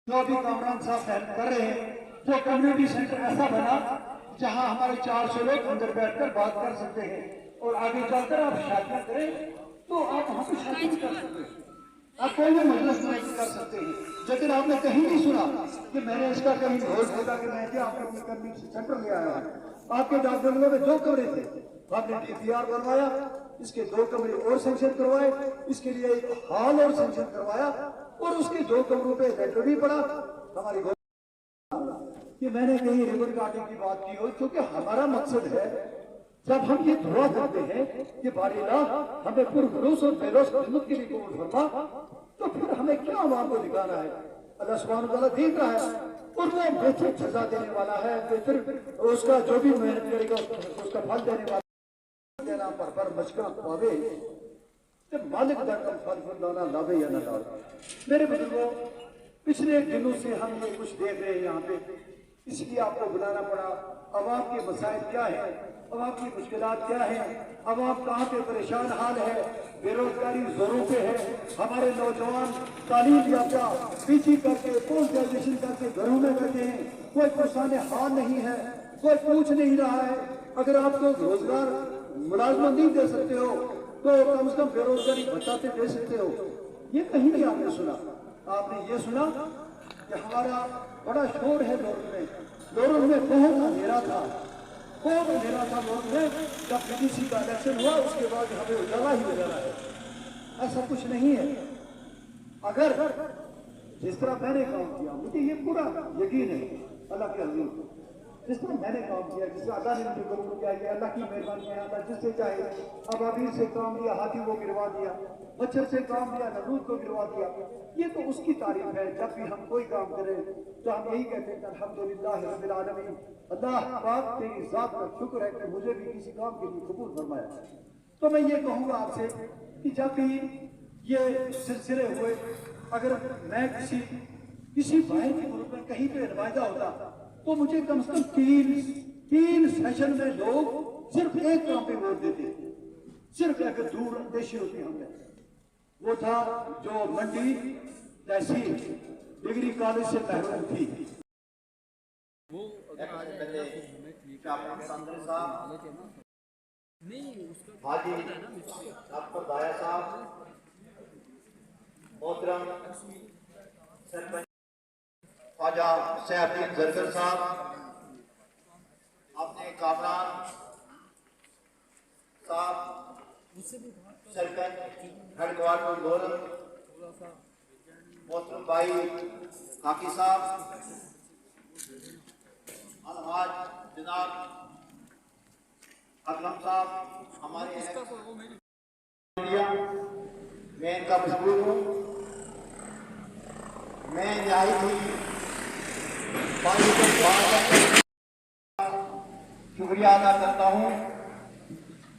जो अभी कामरान साहब हेल्प कर रहे हैं, जो कम्युनिटी सेंटर ऐसा बना जहां हमारे 400 लोग अंदर बैठकर बात कर सकते हैं और आगे चलकर आप शादियां करें तो आप वहां पर शादी कर सकते हैं, आप कोई भी मजलिस नहीं कर सकते हैं। लेकिन आपने कहीं नहीं सुना कि मैंने इसका कहीं घोष खोला कि मैं क्या आपने कम्युनिटी सेंटर ले आया हूं। आपके डाकबंगलों में 2 कमरे थे, आपने डीपीआर बनवाया, इसके 2 कमरे और सेंक्शन करवाए, इसके लिए एक हॉल और सेंक्शन करवाया और उसके 2 कमरों पे रेंट भी पड़ा। हमारी कि मैंने कहीं रिबन काटने की बात की हो, क्योंकि हमारा मकसद है जब हम ये दुआ करते हैं कि बारीला हमें पुरभरोस और बेरोस खिदमत के लिए कबूल फरमा, तो फिर हमें क्या आवाम को दिखाना है। अल्लाह सुब्हान तआला देख रहा है और वो बेहतर सजा देने वाला है, बेहतर उसका जो भी मेहनत करेगा उसका फल देने वाला पर मशका पावे मालिक दर फल फुलाना लावे या ना लावे। मेरे बुजुर्गों, पिछले दिनों से हम ये कुछ देख रहे हैं यहाँ पे, इसलिए आपको बुलाना पड़ा। अवाम के मसाइल क्या है, अवाम की मुश्किलात क्या है, अवाम कहाँ पे परेशान हाल है, बेरोजगारी जोरों पे है, हमारे नौजवान तालीम याफ्ता पीजी करके पोस्ट ग्रेजुएशन करके घरों में बैठे हैं, कोई पुरसाने हाल नहीं है, कोई पूछ नहीं रहा है। अगर आप तो रोजगार मुलाजमत नहीं दे सकते हो तो कम से कम बेरोजगारी बचाते दे सकते हो। ये कहीं नहीं आपने सुना। आपने ये सुना कि हमारा बड़ा शोर है लोरन में बहुत अंधेरा था, बहुत अंधेरा था लोरन में। जब बीडीसी का इलेक्शन हुआ उसके बाद हमें उजाला ही उजाला है। ऐसा कुछ नहीं है। अगर जिस तरह मैंने काम किया, मुझे ये पूरा यकीन है अल्लाह के हजूर, जिस तरह मैंने काम किया, जिस तरह अल्लाह ने मुझे कबूल किया, ये अल्लाह की मेहरबानी है। अल्लाह जिससे चाहे अब अबीर से काम लिया, हाथी को गिरवा दिया, मच्छर से काम लिया, नमरूद को गिरवा दिया। ये तो उसकी तारीफ है। जब भी हम कोई काम करें तो हम यही कहते हैं अल्हम्दुलिल्लाह रब्बिल आलमीन, अल्लाह पाक तेरी जात का शुक्र है कि मुझे भी किसी काम के लिए कबूल फरमाया। तो मैं ये कहूँगा आपसे कि जब भी ये सिलसिले हुए, अगर मैं किसी बाहर के मुल्क में कहीं पे नुमाइंदा होता तो मुझे कम से कम 3 सेशन में लोग सिर्फ एक काम पे वोट देते, सिर्फ एक दूर देशी होती हमने। वो था जो मंडी तहसील डिग्री कॉलेज से महरूम थी। हाजी डॉक्टर दाया साहब, मोहतरम सरपंच ख्वाजा सैफुद्दीन जरगर साहब, अपने कामरान साहब, सरपंच हेडक्वार्टर लोरन, मोहतरम भाई हाकी साहब, अलहाज जनाब अकरम साहब, हमारे मैं इनका मशहूर हूँ। मैं न्याय थी शुक्रिया अदा करता हूँ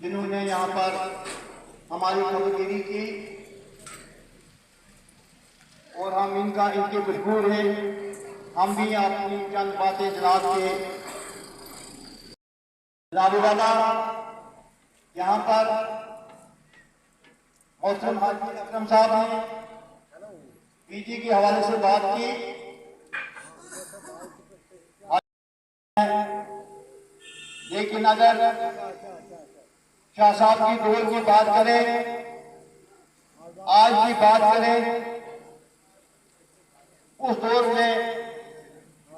जिन्होंने यहाँ पर हमारी खबरगिरी की और हम इनके मशहूर हैं। हम भी अपनी चंद बातें जनाब के वाला यहाँ पर मोहतरम हाजी अकरम साहब ने पीजी के हवाले से बात की। लेकिन अगर शाह साहब की दौर की बात करें, आज की बात करें, उस दौर में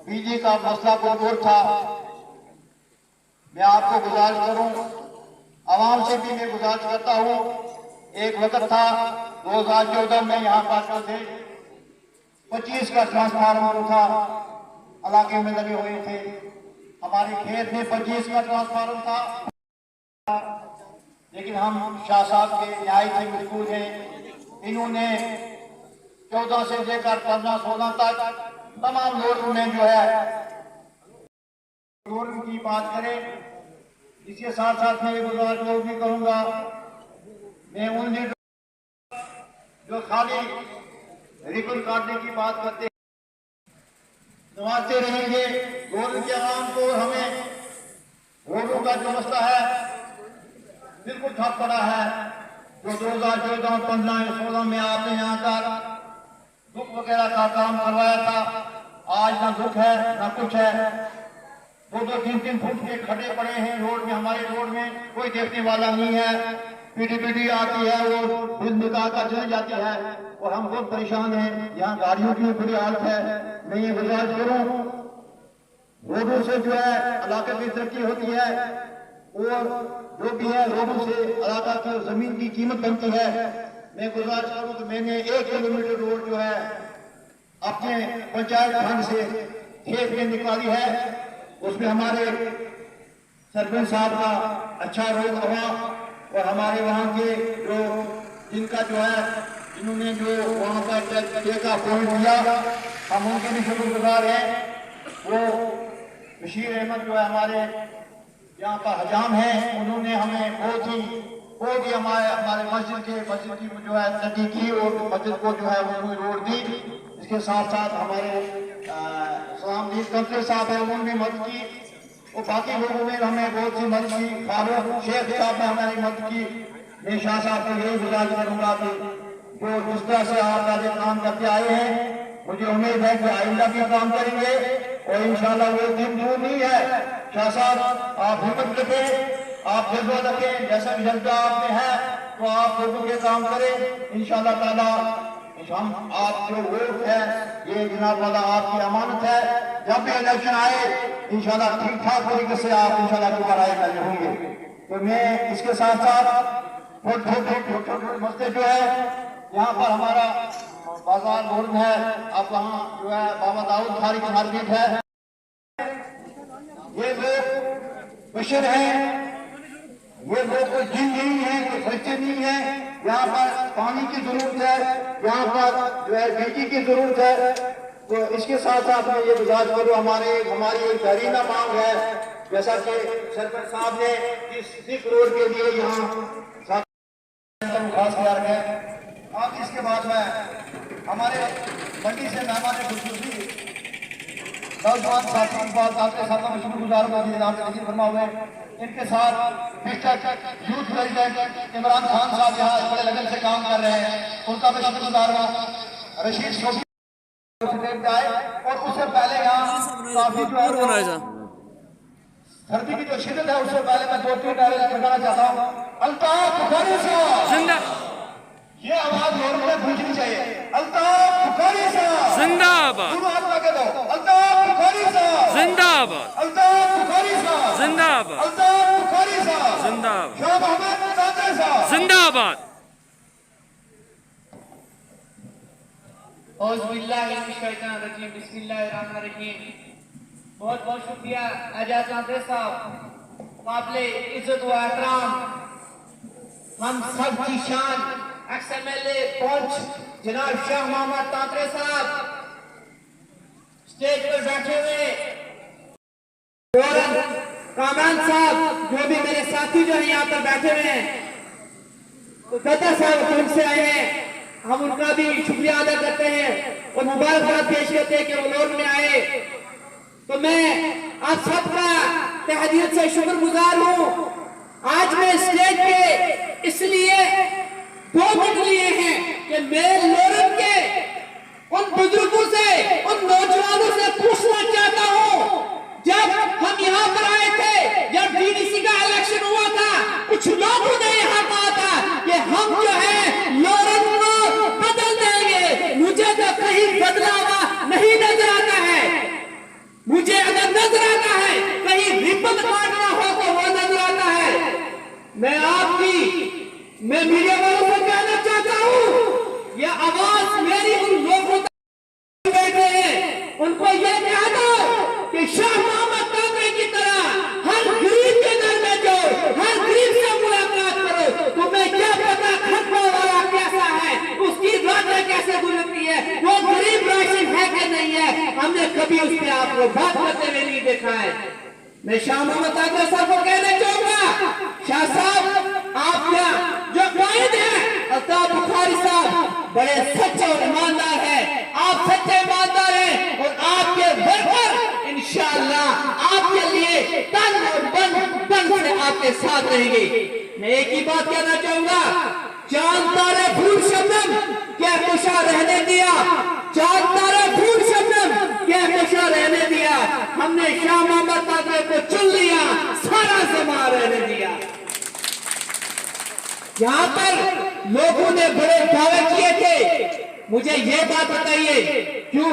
बीजी का मसला कोई और था। मैं आपको गुजारिश करूं, आवाम से भी मैं गुजारिश करता हूं। एक वक्त था 2014 में यहाँ पर थे 25 का ट्रांसफार्मर था, इलाके में लगे हुए थे। हमारे खेत में 25 का ट्रांसफार्मर था, लेकिन हम शाह साहब के न्याय से मजबूर हैं। इन्होंने 14 से लेकर 15-16 तक तमाम लोगों में जो है लोगों की बात करें। इसके साथ साथ मैं गुजारिश लोग भी करूंगा, मैं उन जो खाली रिबन काटने की बात करते नवाजते रहेंगे गोल के आवाम को। हमें वोटों का जो मसला है बिल्कुल ठप पड़ा है। जो 2014, 15, 16 में आपने यहाँ का बुक वगैरह का काम करवाया था, आज ना दुख है ना कुछ है। 2-2, 3-3 फुट के खड्डे पड़े हैं रोड में, हमारे रोड में कोई देखने वाला नहीं है। पीडी आती है, वो बिल निकाल कर चली जाती है और हम बहुत परेशान हैं। यहाँ गाड़ियों की बुरी हालत है। मैं ये गुजारिश करूँ, रोडों से जो है इलाके की तरक्की होती है और जो भी है रोडों से इलाका की जमीन की कीमत बनती है। मैं गुजारिश करूँ कि मैंने 1 किलोमीटर रोड जो है अपने पंचायत फंड से खेत में निकाली है। उसमें हमारे सरपंच साहब का अच्छा रोल रहा और हमारे वहाँ के जो जिनका जो है जिन्होंने जो वहाँ पर का पॉइंट दिया, हम उनके भी शुक्रगुजार हैं। वो बशीर अहमद जो है हमारे यहाँ पर हजाम है, उन्होंने हमें बहुत ही हमारे मस्जिद की जो है तटी की और मस्जिद को जो है उन्होंने रोड दी। इसके साथ साथ हमारे सलाम कंसलर साहब है, उन्होंने मदद की और बाकी लोगों ने हमें बहुत सी मदद की। फारूक शेख साहब ने हमारी मदद की। मैं शाह साहब को यही गुजारिश करूंगा कि जो जिस तरह से आप आगे काम करते आए हैं, मुझे उम्मीद है कि आइंदा भी काम करेंगे और इंशाल्लाह वो दिन दूर नहीं है। शाह साहब आप हिम्मत रखें, आप जज्बा रखें, जैसा भी जज्बा आप में है तो आप लोगों के काम करें इंशाल्लाह ताला। हम आप जो वोट है ये जनाब वाला आपकी अमानत है। जब भी इलेक्शन आए इंशाल्लाह ठीक ठाक तरीके से आप इंशाल्लाह दोबारा आए होंगे। तो मैं इसके साथ साथ छोटे मसले जो है यहाँ पर हमारा बाजार रोड है, अब वहाँ जो है बाबा दाऊद खारी की मार्केट है। ये लोग बशर हैं, ये लोग कोई जिन नहीं है, कोई बच्चे नहीं है। यहाँ पर पानी की जरूरत है, यहाँ पर जो है बिजली की जरूरत है। तो इसके साथ साथ में ये गुजारिश करूँ, हमारी एक तहरीना मांग है, जैसा कि सरपंच साहब ने इस रोड के लिए यहाँ खास ख्याल है। अब इसके बाद में हमारे मंडी से मेहमान खुशखुशी नौजवान साथी इकबाल साहब के साथ में शुक्रगुजार हूँ फरमा हुए। इनके साथ यूथ प्रेसिडेंट इमरान खान साहब यहाँ बड़े लगन से काम कर रहे हैं, उनका मैं शुक्रगुजार हूँ। रशीद आए और उससे पहले यहाँ काफी जो है सर्दी की जो शिद्दत है उससे पहले मैं 2-3 डायलॉग लगाना चाहता हूँ। अल्ताफ बुखारी साहब, ये आवाज लोगों में गूंजनी चाहिए। अल्ताफ बुखारी साहब जिंदाबाद, अल्ताफ बुखारी साहब जिंदाबाद, अल्ताफ बुखारी साहब जिंदाबाद, अल्ताफ बुखारी साहब जिंदाबाद, शाह मोहम्मद तांत्रे साहब जिंदाबाद। बहुत बहुत शुक्रिया एजाज तांत्रे साहब, काबिले इज्जत व एहतराम हम सब की शान XMLA पहुंच जनाब शाह मोहम्मद तांत्रे साहब स्टेज पर बैठे हुए, कामरान साहब जो भी मेरे साथी जो है यहाँ पर बैठे हुए हैं, तो दादा साहब कौन से आए हैं, हम उनका भी शुक्रिया अदा करते हैं और मुबारकबाद पेश करते हैं कि वो लोग में आए। तो मैं आप सबका तहे दिल से शुक्रगुजार हूँ। आज मैं स्टेज पे इसलिए 2 मिनट लिए हैं कि मैं लोरन के उन बुजुर्गों से, उन नौजवानों से पूछना चाहता हूँ, जब हम यहाँ पर आए थे, जब DDC का इलेक्शन हुआ था, कुछ लोगों ने यहाँ कहा था कि हम जो है लोरन को बदल देंगे। मुझे तो कहीं बदला हुआ नहीं नजर आता है। मुझे अगर नजर आता है कहीं रिबन काटना हो तो वो नजर आता है। मैं मीडिया वालों को कहना चाहता हूँ, ये आवाज मेरी उन लोगों तक बैठे हैं, उनको ये कह दो कि शाह मोहम्मद तांत्रे की तरह हर गरीब के घर में जाओ, हर गरीब से मुलाकात करो। तुम्हें क्या पता खतरा वाला कैसा है, उसकी रातें कैसे गुजरती है, वो गरीब राशन है कि नहीं है, हमने कभी उस पर आपको बात करते हुए नहीं देखा है। मैं शाह मोहम्मद तांत्रे साहब को कहना चाहूंगा, शाह साहब आप क्या जो कायद है, अल्ताफ बुखारी साहब बड़े सच्चे और ईमानदार हैं, आप सच्चे ईमानदार हैं और आपके वर्कर इंशाअल्लाह आपके लिए तन और बन से आपके साथ रहेंगे। मैं एक ही बात कहना चाहूंगा, चांद तारे फूल शबनम क्या खुशा रहने दिया, चांद तारे फूल शबनम क्या हमने शाह मोहम्मद कादरी को चुन लिया, सारा जमा रहने दिया। यहाँ पर लोगों ने बड़े दावे किए थे। मुझे ये बात बताइए, क्यों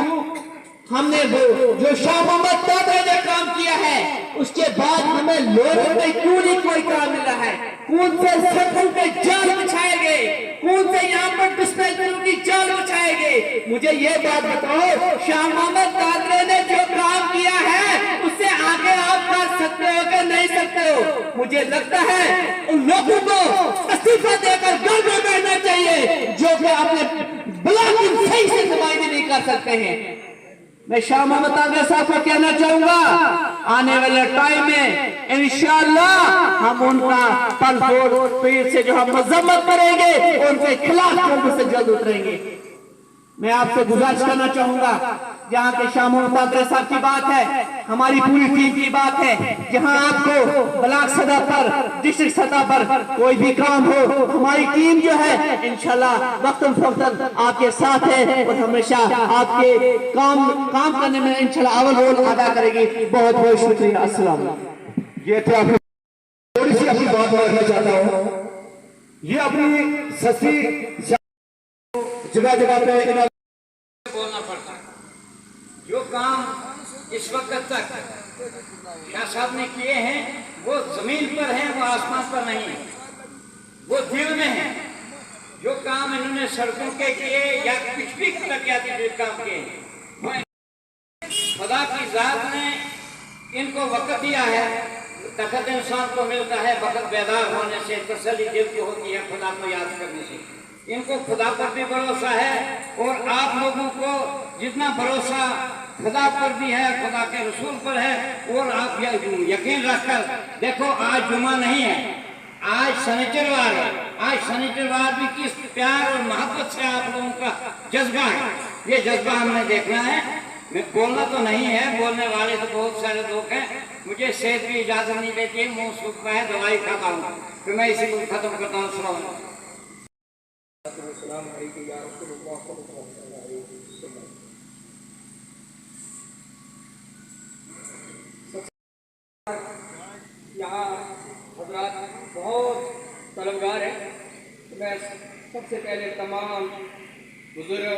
हमने वो जो शाह मोहम्मद कादरी ने काम किया है उसके बाद हमें लोगों में क्यों नहीं कोई काम मिला है? कौन से सड़कों पे जाल बिछाए गए, कौन से यहाँ पर डिस्पेंसरियों की जाल बिछाए गए? मुझे ये बात बताओ, शाह मोहम्मद कादरी ने जो काम किया है उससे आगे आप कर सकते हो कि नहीं सकते हो? मुझे लगता है उन लोगों को इस्तीफा देकर घर में बैठना चाहिए जो कि अपने ब्लॉक सही से नुमाइंदगी नहीं कर सकते हैं। मैं शाह मोहम्मद कादरी साहब को कहना चाहूंगा, आने वाले टाइम में इंशाअल्लाह हम उनका पल फोड़ पेड़ से जो हम मजम्मत करेंगे, उनके खिलाफ जल्द से जल्द उतरेंगे। मैं आपसे गुजारिश करना चाहूंगा, जहाँ के शाह मोहम्मद कादरी साहब की बात है, हमारी पूरी टीम की बात है, जहाँ आपको ब्लॉक सतह पर, डिस्ट्रिक्ट सतह पर कोई भी काम हो, हमारी टीम जो है इंशाल्लाह वक्तन फौक्तन आपके साथ है और हमेशा आपके काम करने में इंशाल्लाह अव्वल रोल अदा करेगी। बहुत बहुत शुक्रिया। अस्सलाम वालेकुम। ये थे आपकी थोड़ी सी अपनी बात रखना चाहता हूँ। ये अपनी सस्ती जगह जगह पे बोलना पड़ता है। जो काम इस वक्त तक शाह साहब ने किए हैं वो जमीन पर है, वो आसमान पर नहीं है, वो दिल में है। जो काम इन्होंने सड़कों के किए या कुछ भी तरक्याती काम किए, वो खुदा की जात ने इनको वक्त दिया है। तखत इंसान को मिलता है वक्त बेदार होने से, तसल्ली दिल की होती है खुदा को याद करने से। इनको खुदा पर भी भरोसा है और आप लोगों को जितना भरोसा खुदा पर भी है, खुदा के रसूल पर है, और आप यकीन रखकर देखो, आज जुमा नहीं है, आज शनिचरवार है। आज शनिचरवार भी किस प्यार और मोहब्बत से आप लोगों का जज्बा है, ये जज्बा हमने देखना है। मैं बोलना तो नहीं है, बोलने वाले तो बहुत सारे लोग हैं, मुझे सेहत भी इजाजत नहीं देती, मुंह सूखता है, दवाई खाता हूँ, तो मैं इसी को खत्म करता हूँ। यहाँ हजरात बहुत तलबगार हैं, तो मैं सबसे पहले तमाम बुजुर्ग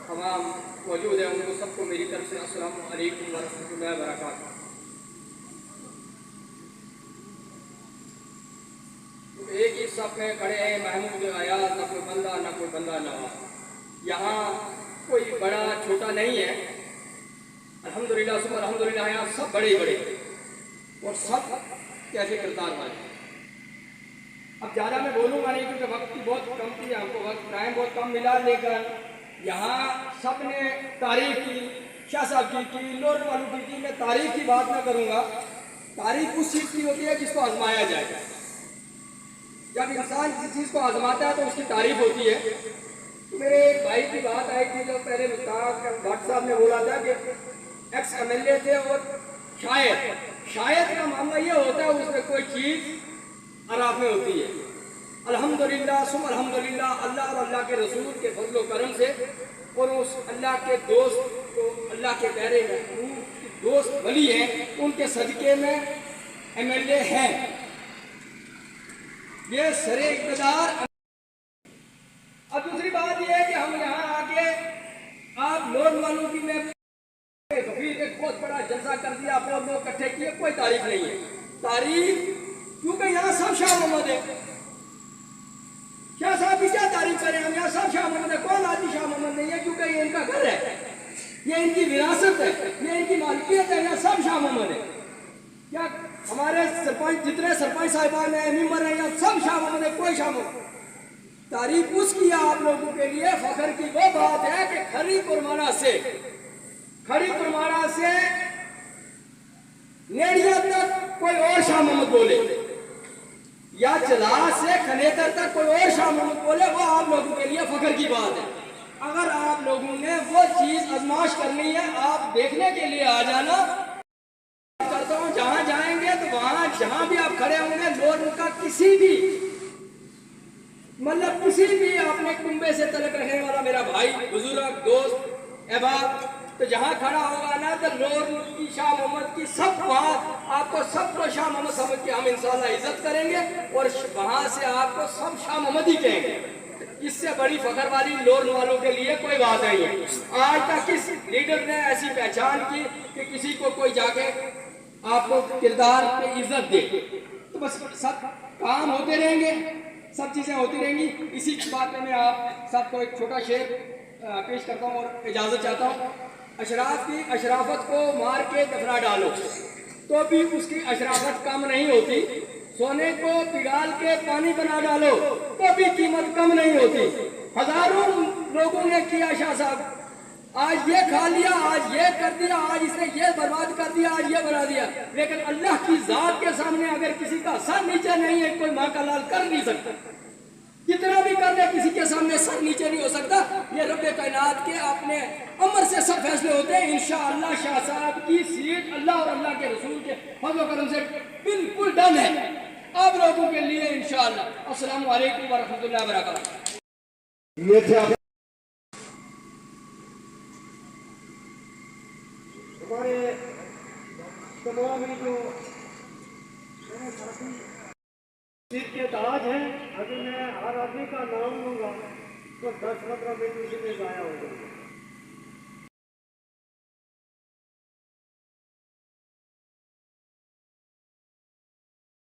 तमाम मौजूद हैं, उनको सबको मेरी तरफ से अस्सलामु अलैकुम व रहमतुल्लाहि व बरकातहू। तो एक ही सब में खड़े हैं महमूद आयाज, ना कोई बंदा नवाज। यहाँ कोई बड़ा छोटा नहीं है, अल्हम्दुलिल्लाह सुबह अल्हम्दुलिल्लाह। यहाँ सब बड़े बड़े और सब कैसे किरदार वाले। अब ज़्यादा मैं बोलूँगा नहीं क्योंकि वक्त की बहुत कम थी, हमको वक्त टाइम बहुत कम मिला, लेकिन यहाँ सब ने तारीफ की, शाह साहब की, लोर वालों की। मैं तारीफ की बात ना करूँगा, तारीफ उस चीज़ की होती है जिसको आजमाया जाए। जब इंसान किसी चीज़ को आजमाता है तो उसकी तारीफ होती है। तो मेरे एक भाई की बात आई थी, जो पहले डॉक्टर साहब ने बोला था कि एक्स MLA थे और शायद का मामला ये होता है उसमें कोई चीज़ अराफ में होती है। अल्हम्दुलिल्लाह सुम अल्हम्दुलिल्लाह, अल्लाह और अल्लाह के रसूल के फजल करम से और उस अल्लाह के दोस्त को, अल्लाह के प्यारे दोस्त वली हैं, उनके सदक़े में MLA हैं। ये सरे इक़्तिदार। अब दूसरी बात यह है कि हम यहाँ आके आप लोग वालों की मैं एक बहुत बड़ा जलसा कर दिया, आप लोग इकट्ठे किए, कोई तारीफ नहीं है। तारीफ क्योंकि यहाँ सब शाह मोहम्मद है। शाह साहब की क्या तारीफ करें हम? यहाँ सब शाह मोहम्मद है, कौन आदमी शाह मोहम्मद नहीं है? क्योंकि ये इनका घर है, ये इनकी विरासत है, ये इनकी मालिकियत है। यहाँ सब शाह मोहम्मद है। क्या हमारे सरपंच, जितने सरपंच साहिबान हैं, मेंबर हैं, यहाँ सब शाह मोहम्मद है, कोई शाह मोहम्मद। तारीफ उसकी आप लोगों के लिए फख्र की वो बात है कि खरी कुरमाना से नेड़िया तक कोई और शाह मोहम्मद बोले, या चला से खनेतर तक कोई और शाह मोहम्मद बोले, वो आप लोगों के लिए फख्र की बात है। अगर आप लोगों ने वो चीज आजमाइश करनी है, आप देखने के लिए आ जाना। करता हूँ, जहां जाएंगे तो वहां जहां भी आप खड़े होंगे, लोग उनका किसी भी अपने कुंबे से तलक रखने वाला मेरा भाई, बुजुर्ग, दोस्त, अहबाब, तो जहाँ खड़ा होगा ना तो लोर की शाह मोहम्मद की सब वहाँ आपको सबको शाह मोहम्मद समझ के हम इंशाल्लाह इज्जत करेंगे और वहाँ से आपको सब शाह मोहम्मद ही कहेंगे। इससे बड़ी फखर वाली लोर वालों के लिए कोई बात नहीं है। आज तक किस लीडर ने ऐसी पहचान की कि किसी को कोई जाके आपको किरदार पे इज्जत दे? तो बस सब काम होते रहेंगे, सब चीजें होती रहेंगी। इसी बात में मैं आप सबको एक छोटा शेर पेश करता हूँ और इजाजत चाहता हूँ। अशराफ की अशराफत को मार के दफना डालो तो भी उसकी अशराफत कम नहीं होती। सोने को पिघाल के पानी बना डालो तो भी कीमत कम नहीं होती। हजारों लोगों ने किया शाह साहब, आज ये खा लिया, आज ये कर दिया, आज इसने ये बर्बाद कर दिया, आज ये बना दिया, लेकिन अल्लाह की जात के सामने अगर किसी का सर नीचे नहीं है, कोई माँ का लाल कर नहीं सकता। कितना भी कर ले किसी के सामने सर नीचे नहीं हो सकता। ये रब्बे कायनात के अपने अमर से सब फैसले होते हैं। इंशाअल्लाह शाह साहब की सीट अल्लाह और अल्लाह के रसूल के फज़ल व करम से बिल्कुल डन है आप लोगों के लिए इंशाअल्लाह। अस्सलाम वालेकुम व रहमतुल्लाहि व बरकातहू। ये थे हमारे तमाम जो सिर के ताज हैं, अगर मैं हर आदमी का नाम लूंगा तो 10-15 मिनट उसी में जाया हो जाएगा।